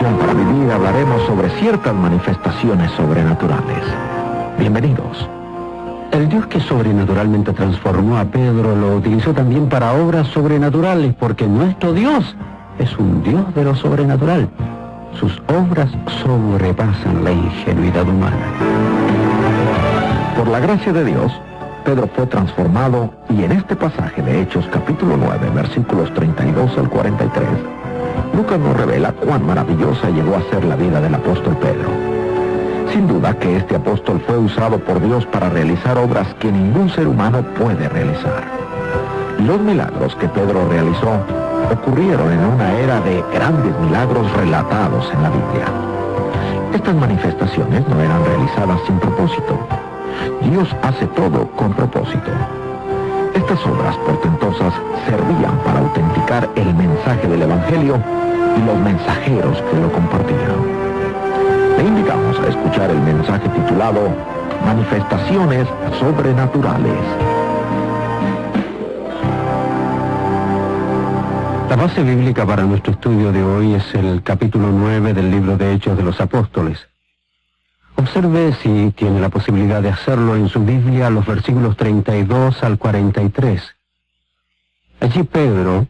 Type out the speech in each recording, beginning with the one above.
Pasión para Vivir hablaremos sobre ciertas manifestaciones sobrenaturales. Bienvenidos. El Dios que sobrenaturalmente transformó a Pedro lo utilizó también para obras sobrenaturales, porque nuestro Dios es un Dios de lo sobrenatural. Sus obras sobrepasan la ingenuidad humana. Por la gracia de Dios, Pedro fue transformado, y en este pasaje de Hechos capítulo 9, versículos 32 al 43, Lucas nos revela cuán maravillosa llegó a ser la vida del apóstol Pedro. Sin duda que este apóstol fue usado por Dios para realizar obras que ningún ser humano puede realizar. Los milagros que Pedro realizó ocurrieron en una era de grandes milagros relatados en la Biblia. Estas manifestaciones no eran realizadas sin propósito. Dios hace todo con propósito. Estas obras portentosas servían para autenticar el mensaje del Evangelio y los mensajeros que lo compartían. Le invitamos a escuchar el mensaje titulado Manifestaciones Sobrenaturales. La base bíblica para nuestro estudio de hoy es el capítulo 9 del libro de Hechos de los Apóstoles. Observe, si tiene la posibilidad de hacerlo en su Biblia, los versículos 32 al 43. Allí Pedro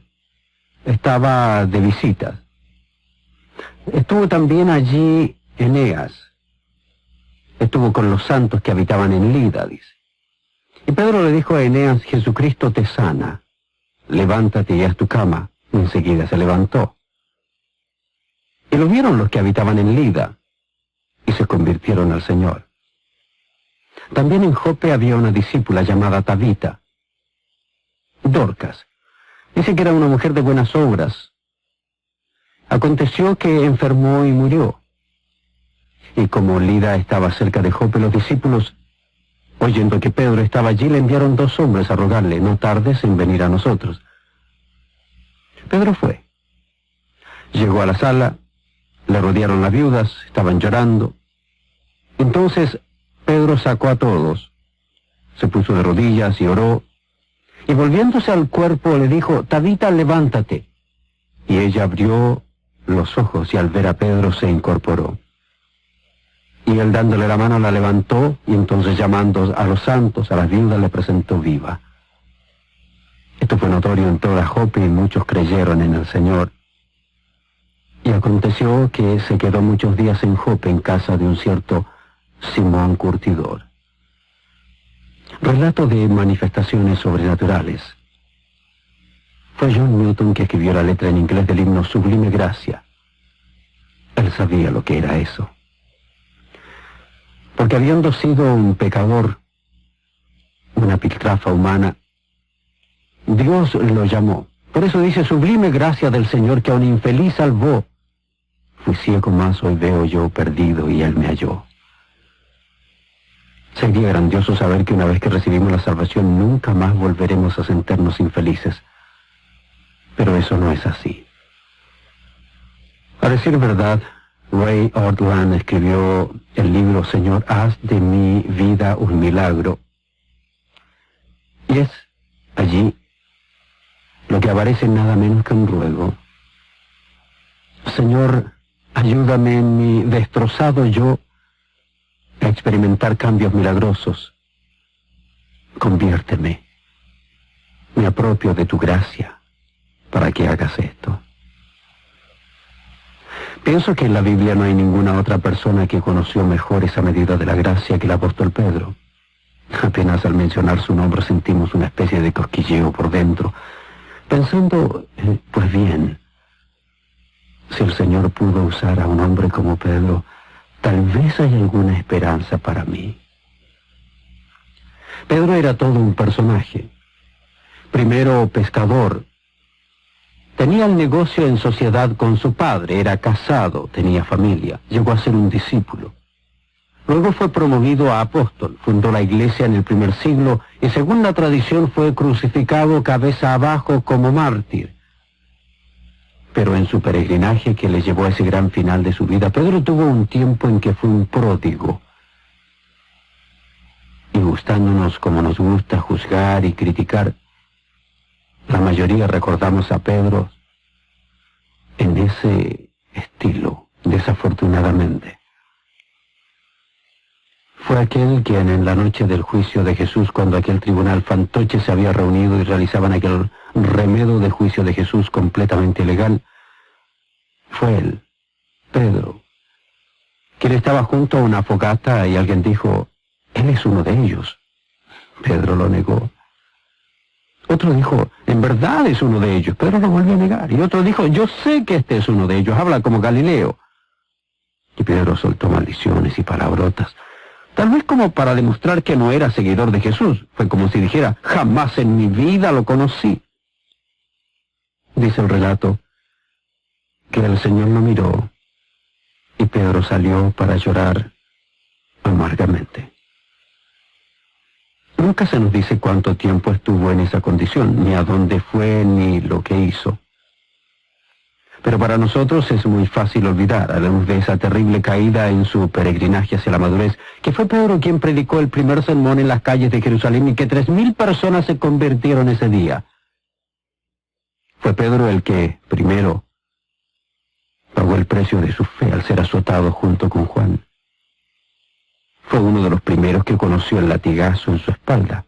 estaba de visita. Estuvo también allí Eneas. Estuvo con los santos que habitaban en Lida, dice. Y Pedro le dijo a Eneas: Jesucristo te sana. Levántate y haz tu cama. Y enseguida se levantó. Y lo vieron los que habitaban en Lida, y se convirtieron al Señor. También en Jope había una discípula llamada Tabita. Dorcas. Dice que era una mujer de buenas obras. Aconteció que enfermó y murió. Y como Lida estaba cerca de Jope, los discípulos, oyendo que Pedro estaba allí, le enviaron 2 hombres a rogarle: no tardes en venir a nosotros. Pedro fue. Llegó a la sala, le rodearon las viudas, estaban llorando. Entonces Pedro sacó a todos, se puso de rodillas y oró, y volviéndose al cuerpo le dijo: Tabita, levántate. Y ella abrió los ojos, y al ver a Pedro se incorporó. Y él, dándole la mano, la levantó, y entonces, llamando a los santos, a las viudas, le presentó viva. Esto fue notorio en toda Jope, y muchos creyeron en el Señor. Y aconteció que se quedó muchos días en Jope, en casa de un cierto Simón Curtidor. Relato de manifestaciones sobrenaturales. Fue John Newton que escribió la letra en inglés del himno Sublime Gracia. Él sabía lo que era eso. Porque habiendo sido un pecador, una piltrafa humana, Dios lo llamó. Por eso dice: sublime gracia del Señor que a un infeliz salvó. Fui ciego, mas hoy veo yo, perdido, y Él me halló. Sería grandioso saber que una vez que recibimos la salvación nunca más volveremos a sentirnos infelices. Pero eso no es así. A decir verdad, Ray Ortlund escribió el libro Señor, haz de mi vida un milagro. Y es allí lo que aparece nada menos que un ruego. Señor, ayúdame en mi destrozado yo a experimentar cambios milagrosos. Conviérteme. Me apropio de tu gracia para que hagas esto. Pienso que en la Biblia no hay ninguna otra persona que conoció mejor esa medida de la gracia que el apóstol Pedro. Apenas al mencionar su nombre sentimos una especie de cosquilleo por dentro, pensando, pues bien, si el Señor pudo usar a un hombre como Pedro, tal vez hay alguna esperanza para mí. Pedro era todo un personaje. Primero pescador. Tenía el negocio en sociedad con su padre, era casado, tenía familia, llegó a ser un discípulo. Luego fue promovido a apóstol, fundó la iglesia en el primer siglo y según la tradición fue crucificado cabeza abajo como mártir. Pero en su peregrinaje que le llevó a ese gran final de su vida, Pedro tuvo un tiempo en que fue un pródigo. Y gustándonos como nos gusta juzgar y criticar, la mayoría recordamos a Pedro en ese estilo de desafortunadamente. Fue aquel quien en la noche del juicio de Jesús, cuando aquel tribunal fantoche se había reunido y realizaban aquel remedo de juicio de Jesús completamente ilegal, fue él, Pedro, quien estaba junto a una fogata y alguien dijo, él es uno de ellos. Pedro lo negó. Otro dijo, en verdad es uno de ellos. Pedro lo volvió a negar. Y otro dijo, yo sé que este es uno de ellos, habla como Galileo. Y Pedro soltó maldiciones y palabrotas, tal vez como para demostrar que no era seguidor de Jesús. Fue como si dijera, jamás en mi vida lo conocí. Dice el relato que el Señor lo miró y Pedro salió para llorar amargamente. Nunca se nos dice cuánto tiempo estuvo en esa condición, ni a dónde fue, ni lo que hizo. Pero para nosotros es muy fácil olvidar, a la luz de esa terrible caída en su peregrinaje hacia la madurez, que fue Pedro quien predicó el primer sermón en las calles de Jerusalén y que 3,000 personas se convirtieron ese día. Fue Pedro el que, primero, pagó el precio de su fe al ser azotado junto con Juan. Fue uno de los primeros que conoció el latigazo en su espalda.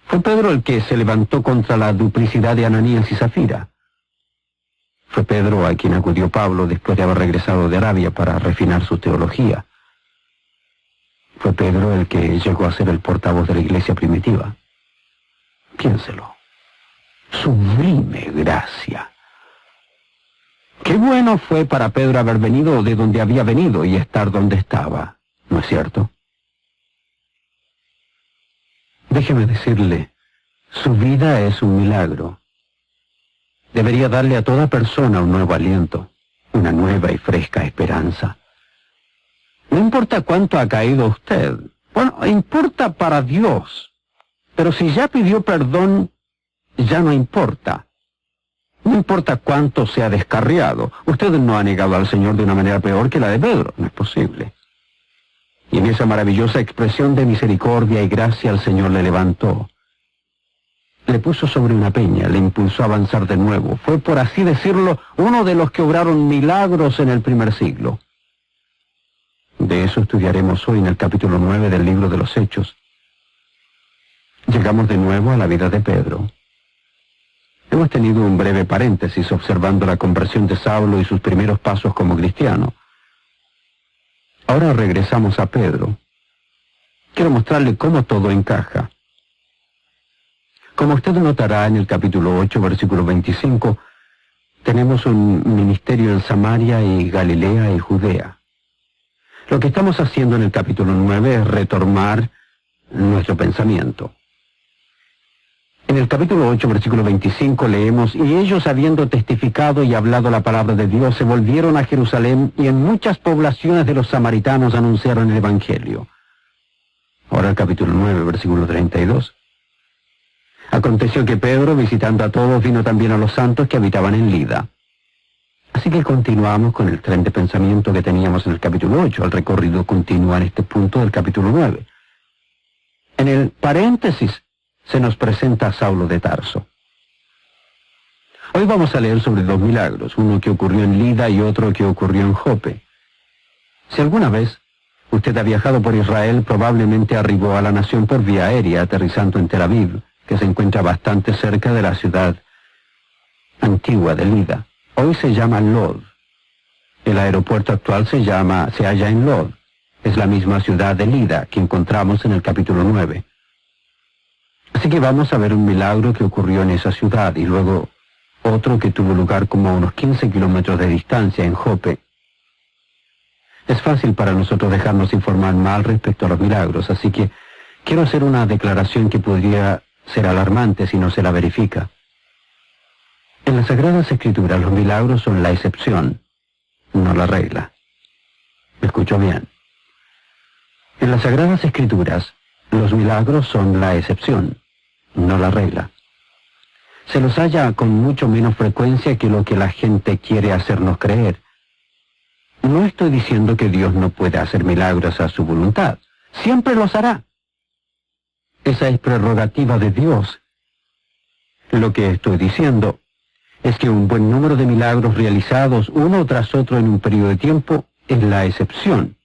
Fue Pedro el que se levantó contra la duplicidad de Ananías y Zafira. Fue Pedro a quien acudió Pablo después de haber regresado de Arabia para refinar su teología. Fue Pedro el que llegó a ser el portavoz de la iglesia primitiva. Piénselo. Sublime gracia. Qué bueno fue para Pedro haber venido de donde había venido y estar donde estaba, ¿no es cierto? Déjeme decirle, su vida es un milagro. Debería darle a toda persona un nuevo aliento, una nueva y fresca esperanza. No importa cuánto ha caído usted, bueno, importa para Dios, pero si ya pidió perdón, ya no importa. No importa cuánto se ha descarriado. Usted no ha negado al Señor de una manera peor que la de Pedro. No es posible. Y en esa maravillosa expresión de misericordia y gracia el Señor le levantó. Le puso sobre una peña, le impulsó a avanzar de nuevo. Fue, por así decirlo, uno de los que obraron milagros en el primer siglo. De eso estudiaremos hoy en el capítulo 9 del libro de los Hechos. Llegamos de nuevo a la vida de Pedro. Hemos tenido un breve paréntesis observando la conversión de Saulo y sus primeros pasos como cristiano. Ahora regresamos a Pedro. Quiero mostrarle cómo todo encaja. Como usted notará en el capítulo 8, versículo 25, tenemos un ministerio en Samaria y Galilea y Judea. Lo que estamos haciendo en el capítulo 9 es retomar nuestro pensamiento. En el capítulo 8, versículo 25, leemos, y ellos, habiendo testificado y hablado la palabra de Dios, se volvieron a Jerusalén y en muchas poblaciones de los samaritanos anunciaron el Evangelio. Ahora el capítulo 9, versículo 32. Aconteció que Pedro, visitando a todos, vino también a los santos que habitaban en Lida. Así que continuamos con el tren de pensamiento que teníamos en el capítulo 8. El recorrido continúa en este punto del capítulo 9. En el paréntesis se nos presenta a Saulo de Tarso. Hoy vamos a leer sobre 2 milagros, uno que ocurrió en Lida y otro que ocurrió en Jope. Si alguna vez usted ha viajado por Israel, probablemente arribó a la nación por vía aérea, aterrizando en Tel Aviv, que se encuentra bastante cerca de la ciudad antigua de Lida. Hoy se llama Lod. El aeropuerto actual se halla en Lod. Es la misma ciudad de Lida que encontramos en el capítulo 9. Así que vamos a ver un milagro que ocurrió en esa ciudad y luego otro que tuvo lugar como a unos 15 kilómetros de distancia en Jope. Es fácil para nosotros dejarnos informar mal respecto a los milagros, así que quiero hacer una declaración que podría ser alarmante si no se la verifica. En las Sagradas Escrituras los milagros son la excepción, no la regla. ¿Me escuchó bien? En las Sagradas Escrituras los milagros son la excepción, no la regla. Se los halla con mucho menos frecuencia que lo que la gente quiere hacernos creer. No estoy diciendo que Dios no pueda hacer milagros a su voluntad. Siempre los hará. Esa es prerrogativa de Dios. Lo que estoy diciendo es que un buen número de milagros realizados uno tras otro en un periodo de tiempo es la excepción,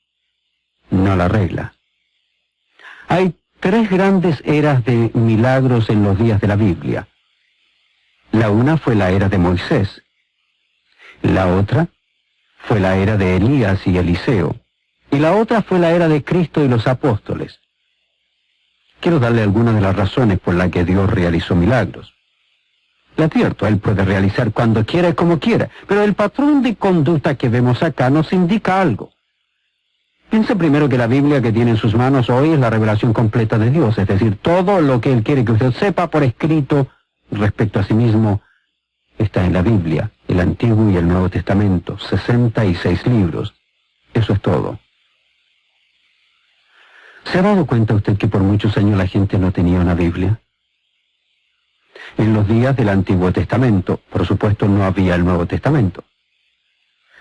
no la regla. Hay 3 grandes eras de milagros en los días de la Biblia. La una fue la era de Moisés. La otra fue la era de Elías y Eliseo. Y la otra fue la era de Cristo y los apóstoles. Quiero darle algunas de las razones por las que Dios realizó milagros. Le advierto, Él puede realizar cuando quiera y como quiera, pero el patrón de conducta que vemos acá nos indica algo. Piense primero que la Biblia que tiene en sus manos hoy es la revelación completa de Dios, es decir, todo lo que Él quiere que usted sepa por escrito respecto a sí mismo está en la Biblia, el Antiguo y el Nuevo Testamento, 66 libros. Eso es todo. ¿Se ha dado cuenta usted que por muchos años la gente no tenía una Biblia? En los días del Antiguo Testamento, por supuesto, no había el Nuevo Testamento.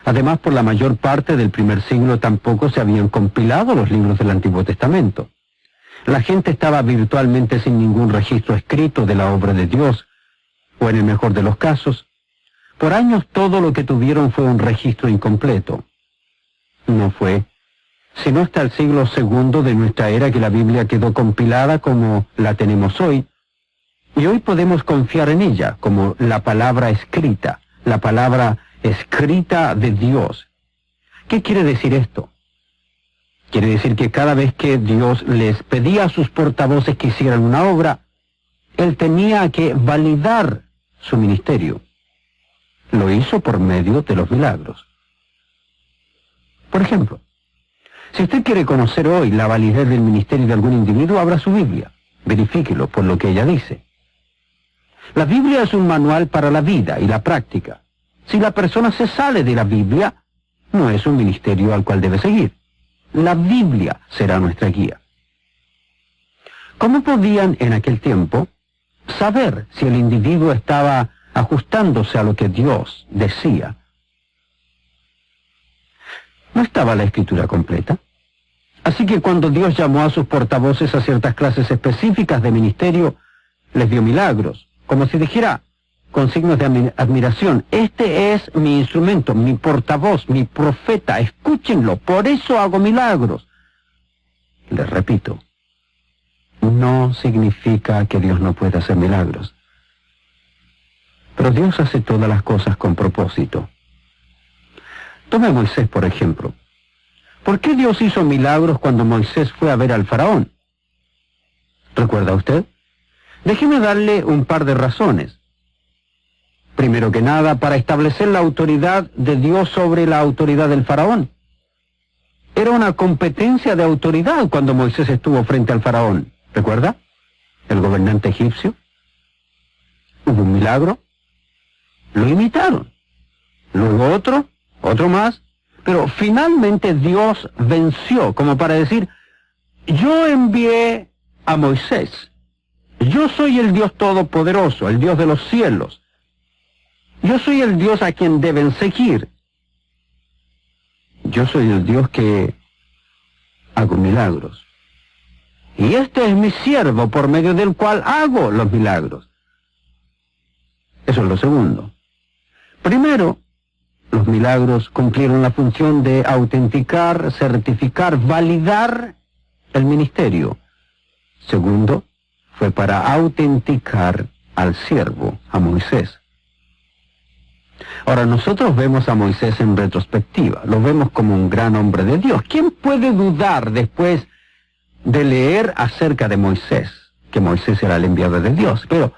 Además, por la mayor parte del primer siglo tampoco se habían compilado los libros del Antiguo Testamento. La gente estaba virtualmente sin ningún registro escrito de la obra de Dios, o en el mejor de los casos, por años todo lo que tuvieron fue un registro incompleto. No fue sino hasta el siglo II de nuestra era que la Biblia quedó compilada como la tenemos hoy, y hoy podemos confiar en ella como la palabra escrita de Dios. ¿Qué quiere decir esto? Quiere decir que cada vez que Dios les pedía a sus portavoces que hicieran una obra, Él tenía que validar su ministerio. Lo hizo por medio de los milagros. Por ejemplo, si usted quiere conocer hoy la validez del ministerio de algún individuo, abra su Biblia. Verifíquelo por lo que ella dice. La Biblia es un manual para la vida y la práctica. Si la persona se sale de la Biblia, no es un ministerio al cual debe seguir. La Biblia será nuestra guía. ¿Cómo podían en aquel tiempo saber si el individuo estaba ajustándose a lo que Dios decía? No estaba la Escritura completa. Así que cuando Dios llamó a sus portavoces a ciertas clases específicas de ministerio, les dio milagros, como si dijera, con signos de admiración, este es mi instrumento, mi portavoz, mi profeta, escúchenlo, por eso hago milagros. Les repito, no significa que Dios no pueda hacer milagros. Pero Dios hace todas las cosas con propósito. Tome a Moisés, por ejemplo. ¿Por qué Dios hizo milagros cuando Moisés fue a ver al faraón? ¿Recuerda usted? Déjeme darle un par de razones. Primero que nada, para establecer la autoridad de Dios sobre la autoridad del faraón. Era una competencia de autoridad cuando Moisés estuvo frente al faraón. ¿Recuerda? El gobernante egipcio. Hubo un milagro. Lo imitaron. Luego otro más. Pero finalmente Dios venció, como para decir, yo envié a Moisés. Yo soy el Dios Todopoderoso, el Dios de los cielos. Yo soy el Dios a quien deben seguir. Yo soy el Dios que hago milagros. Y este es mi siervo por medio del cual hago los milagros. Eso es lo segundo. Primero, los milagros cumplieron la función de autenticar, certificar, validar el ministerio. Segundo, fue para autenticar al siervo, a Moisés. Ahora, nosotros vemos a Moisés en retrospectiva, lo vemos como un gran hombre de Dios. ¿Quién puede dudar después de leer acerca de Moisés, que Moisés era el enviado de Dios? Pero,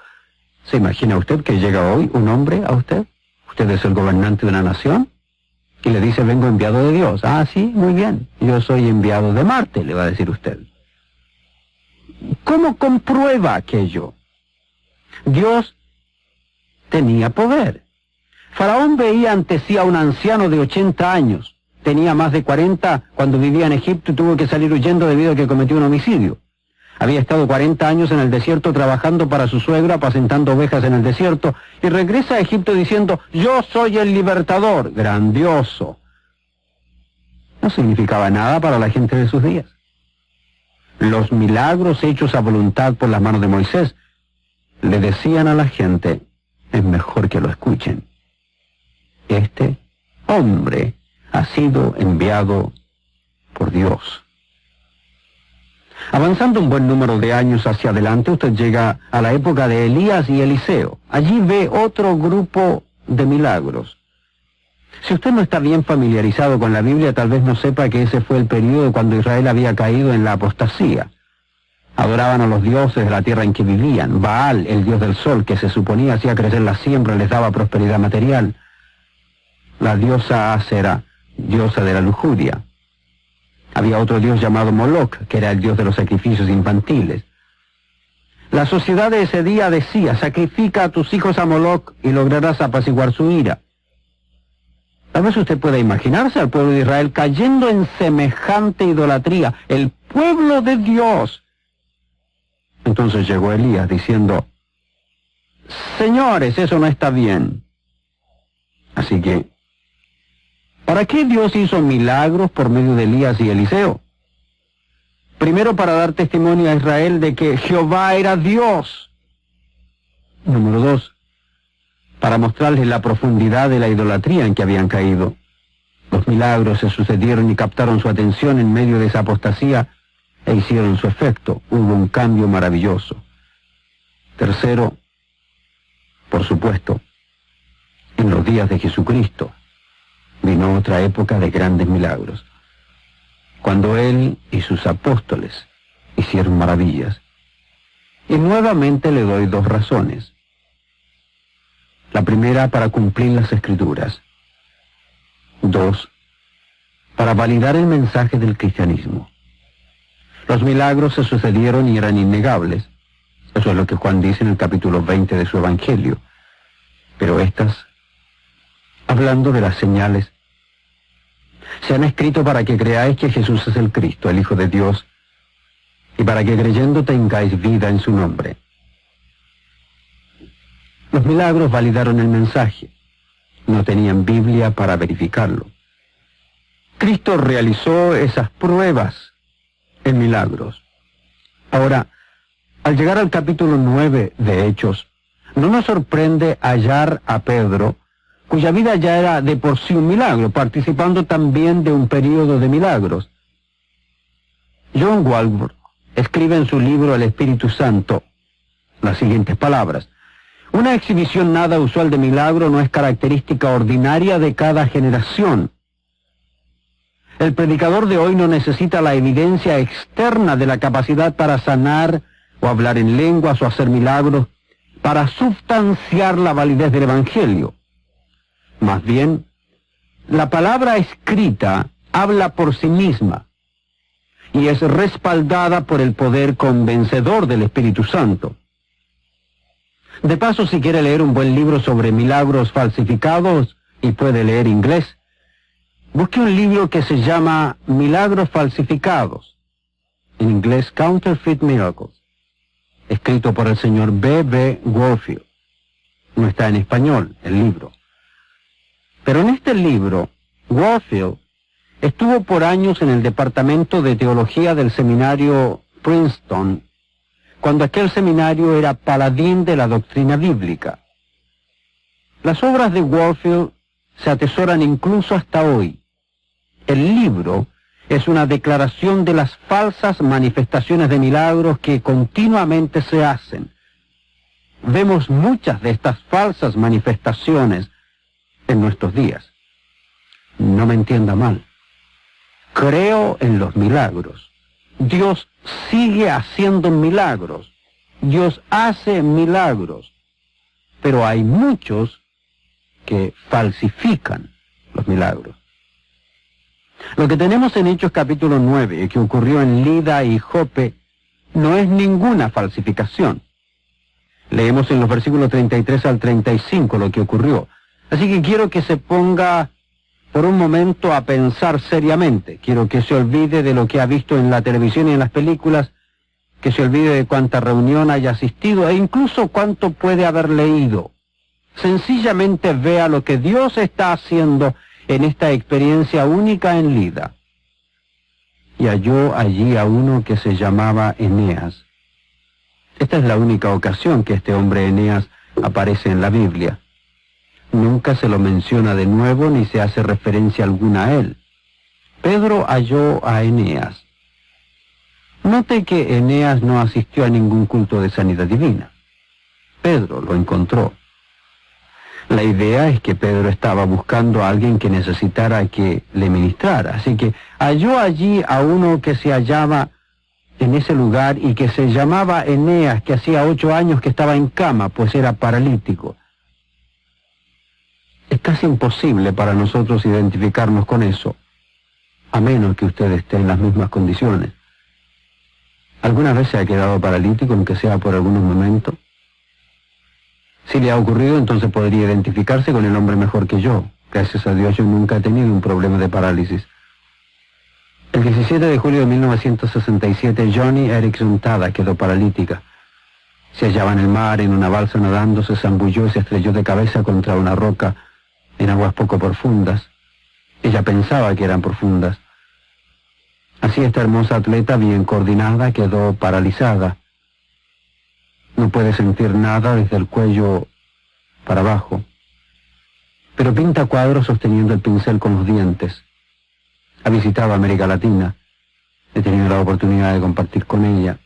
¿se imagina usted que llega hoy un hombre a usted? Usted es el gobernante de una nación y le dice, vengo enviado de Dios. Ah, sí, muy bien, yo soy enviado de Marte, le va a decir usted. ¿Cómo comprueba aquello? Dios tenía poder. Faraón veía ante sí a un anciano de 80 años. Tenía más de 40 cuando vivía en Egipto y tuvo que salir huyendo debido a que cometió un homicidio. Había estado 40 años en el desierto trabajando para su suegra, apacentando ovejas en el desierto, y regresa a Egipto diciendo, yo soy el libertador. Grandioso. No significaba nada para la gente de sus días. Los milagros hechos a voluntad por las manos de Moisés le decían a la gente, es mejor que lo escuchen. Este hombre ha sido enviado por Dios. Avanzando un buen número de años hacia adelante, usted llega a la época de Elías y Eliseo. Allí ve otro grupo de milagros. Si usted no está bien familiarizado con la Biblia, tal vez no sepa que ese fue el periodo cuando Israel había caído en la apostasía. Adoraban a los dioses de la tierra en que vivían. Baal, el dios del sol, que se suponía hacía crecer la siembra, les daba prosperidad material. La diosa Asera, diosa de la lujuria. Había otro dios llamado Moloch, que era el dios de los sacrificios infantiles. La sociedad de ese día decía: sacrifica a tus hijos a Moloch y lograrás apaciguar su ira. Tal vez usted pueda imaginarse al pueblo de Israel cayendo en semejante idolatría, el pueblo de Dios. Entonces llegó Elías diciendo: señores, eso no está bien. Así que, ¿para qué Dios hizo milagros por medio de Elías y Eliseo? Primero, para dar testimonio a Israel de que Jehová era Dios. Número 2, para mostrarles la profundidad de la idolatría en que habían caído. Los milagros se sucedieron y captaron su atención en medio de esa apostasía e hicieron su efecto. Hubo un cambio maravilloso. Tercero, por supuesto, en los días de Jesucristo vino otra época de grandes milagros, cuando Él y sus apóstoles hicieron maravillas. Y nuevamente le doy 2 razones. La primera, para cumplir las Escrituras. 2, para validar el mensaje del cristianismo. Los milagros se sucedieron y eran innegables. Eso es lo que Juan dice en el capítulo 20 de su Evangelio. Pero estas, hablando de las señales, se han escrito para que creáis que Jesús es el Cristo, el Hijo de Dios, y para que creyendo tengáis vida en su nombre. Los milagros validaron el mensaje. No tenían Biblia para verificarlo. Cristo realizó esas pruebas en milagros. Ahora, al llegar al capítulo 9 de Hechos, no nos sorprende hallar a Pedro, cuya vida ya era de por sí un milagro, participando también de un período de milagros. John Walworth escribe en su libro El Espíritu Santo las siguientes palabras: una exhibición nada usual de milagro no es característica ordinaria de cada generación. El predicador de hoy no necesita la evidencia externa de la capacidad para sanar o hablar en lenguas o hacer milagros para substanciar la validez del Evangelio. Más bien, la palabra escrita habla por sí misma y es respaldada por el poder convencedor del Espíritu Santo. De paso, si quiere leer un buen libro sobre milagros falsificados y puede leer inglés, busque un libro que se llama Milagros Falsificados, en inglés Counterfeit Miracles, escrito por el señor B.B. Warfield. No está en español el libro. Pero en este libro, Warfield estuvo por años en el departamento de teología del seminario Princeton, cuando aquel seminario era paladín de la doctrina bíblica. Las obras de Warfield se atesoran incluso hasta hoy. El libro es una declaración de las falsas manifestaciones de milagros que continuamente se hacen. Vemos muchas de estas falsas manifestaciones en nuestros días. No me entienda mal. Creo en los milagros. Dios sigue haciendo milagros. Dios hace milagros. Pero hay muchos que falsifican los milagros. Lo que tenemos en Hechos capítulo 9, que ocurrió en Lida y Jope, no es ninguna falsificación. Leemos en los versículos 33 al 35 lo que ocurrió. Así que quiero que se ponga por un momento a pensar seriamente. Quiero que se olvide de lo que ha visto en la televisión y en las películas, que se olvide de cuánta reunión haya asistido e incluso cuánto puede haber leído. Sencillamente vea lo que Dios está haciendo en esta experiencia única en Lida. Y halló allí a uno que se llamaba Eneas. Esta es la única ocasión que este hombre Eneas aparece en la Biblia. Nunca se lo menciona de nuevo ni se hace referencia alguna a él. Pedro halló a Eneas. Note que Eneas no asistió a ningún culto de sanidad divina. Pedro lo encontró. La idea es que Pedro estaba buscando a alguien que necesitara que le ministrara, así que halló allí a uno que se hallaba en ese lugar y que se llamaba Eneas, que hacía 8 años que estaba en cama, pues era paralítico. Es casi imposible para nosotros identificarnos con eso, a menos que usted esté en las mismas condiciones. ¿Alguna vez se ha quedado paralítico, aunque sea por algunos momentos? Si le ha ocurrido, entonces podría identificarse con el hombre mejor que yo. Gracias a Dios yo nunca he tenido un problema de parálisis. El 17 de julio de 1967, Johnny Erickson Tada quedó paralítica. Se hallaba en el mar, en una balsa nadando, se zambulló y se estrelló de cabeza contra una roca en aguas poco profundas. Ella pensaba que eran profundas. Así esta hermosa atleta, bien coordinada, quedó paralizada. No puede sentir nada desde el cuello para abajo, pero pinta cuadros sosteniendo el pincel con los dientes. Ha visitado América Latina, he tenido la oportunidad de compartir con ella.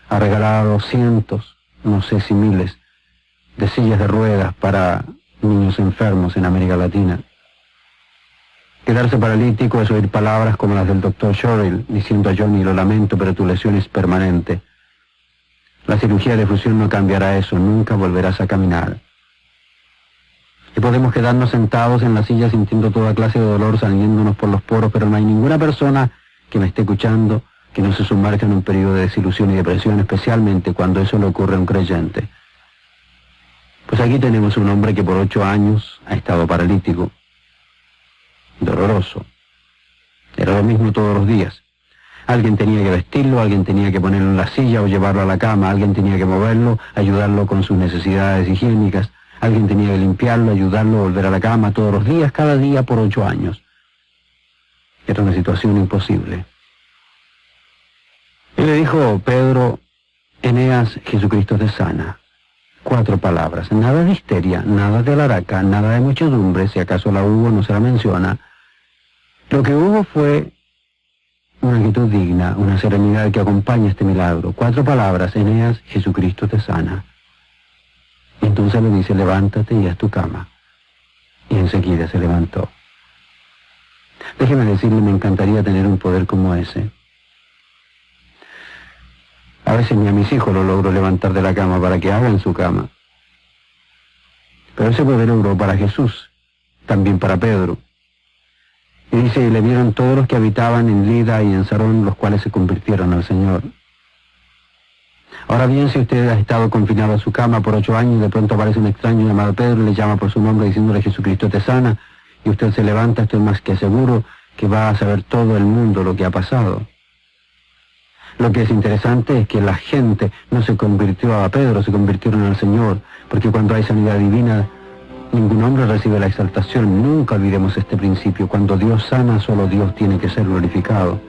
Ha regalado cientos, no sé si miles, de sillas de ruedas para niños enfermos en América Latina. Quedarse paralítico es oír palabras como las del doctor Shorrell, diciendo a Johnny: lo lamento, pero tu lesión es permanente. La cirugía de fusión no cambiará eso, nunca volverás a caminar. Y podemos quedarnos sentados en la silla sintiendo toda clase de dolor saliéndonos por los poros, pero no hay ninguna persona que me esté escuchando que no se sumerja en un periodo de desilusión y depresión, especialmente cuando eso le ocurre a un creyente. Pues aquí tenemos un hombre que por 8 años ha estado paralítico. Doloroso. Era lo mismo todos los días. Alguien tenía que vestirlo, alguien tenía que ponerlo en la silla o llevarlo a la cama, alguien tenía que moverlo, ayudarlo con sus necesidades higiénicas, alguien tenía que limpiarlo, ayudarlo a volver a la cama todos los días, cada día por 8 años. Era una situación imposible. Y le dijo Pedro: Eneas, Jesucristo te sana. 4 palabras, nada de histeria, nada de alaraca, nada de muchedumbre, si acaso la hubo no se la menciona. Lo que hubo fue una actitud digna, una serenidad que acompaña este milagro. 4 palabras: Eneas, Jesucristo te sana. Y entonces le dice: levántate y haz tu cama. Y enseguida se levantó. Déjeme decirle, me encantaría tener un poder como ese. A veces ni a mis hijos lo logro levantar de la cama para que hagan su cama. Pero ese poder obró para Jesús, también para Pedro. Y dice: y le vieron todos los que habitaban en Lida y en Sarón, los cuales se convirtieron al Señor. Ahora bien, si usted ha estado confinado a su cama por 8 años, de pronto aparece un extraño llamado Pedro y le llama por su nombre diciéndole: Jesucristo te sana, y usted se levanta, estoy más que seguro que va a saber todo el mundo lo que ha pasado. Lo que es interesante es que la gente no se convirtió a Pedro, se convirtieron al Señor, porque cuando hay sanidad divina, ningún hombre recibe la exaltación. Nunca olvidemos este principio: cuando Dios sana, solo Dios tiene que ser glorificado.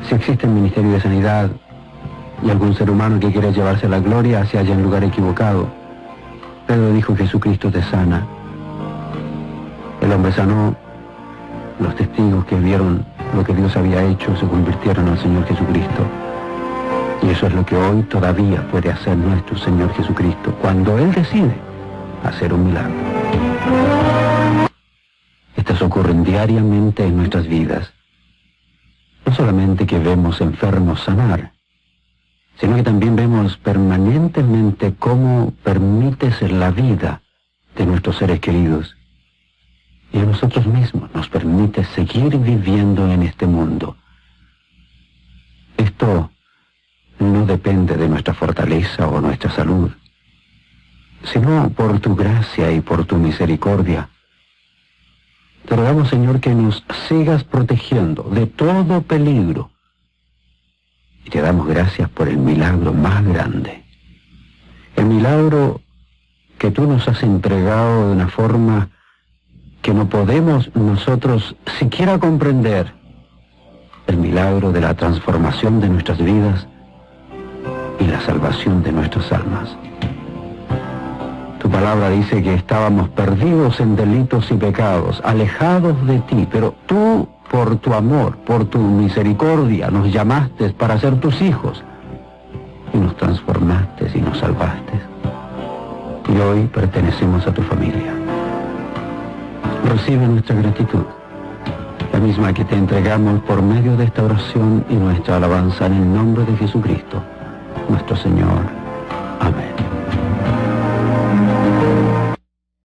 Si existe un ministerio de sanidad y algún ser humano que quiere llevarse la gloria, se halla en lugar equivocado. Pedro dijo: Jesucristo te sana. El hombre sanó. Los testigos que vieron lo que Dios había hecho se convirtieron al Señor Jesucristo. Y eso es lo que hoy todavía puede hacer nuestro Señor Jesucristo, cuando Él decide hacer un milagro. Estas ocurren diariamente en nuestras vidas. No solamente que vemos enfermos sanar, sino que también vemos permanentemente cómo permites la vida de nuestros seres queridos. Y a nosotros mismos nos permite seguir viviendo en este mundo. Esto no depende de nuestra fortaleza o nuestra salud, sino por tu gracia y por tu misericordia. Te rogamos, Señor, que nos sigas protegiendo de todo peligro. Y te damos gracias por el milagro más grande. El milagro que tú nos has entregado de una forma que no podemos nosotros siquiera comprender. El milagro de la transformación de nuestras vidas y la salvación de nuestras almas. Tu palabra dice que estábamos perdidos en delitos y pecados, alejados de ti, pero tú, por tu amor, por tu misericordia, nos llamaste para ser tus hijos y nos transformaste y nos salvaste. Y hoy pertenecemos a tu familia. Recibe nuestra gratitud, la misma que te entregamos por medio de esta oración y nuestra alabanza en el nombre de Jesucristo, nuestro Señor. Amén.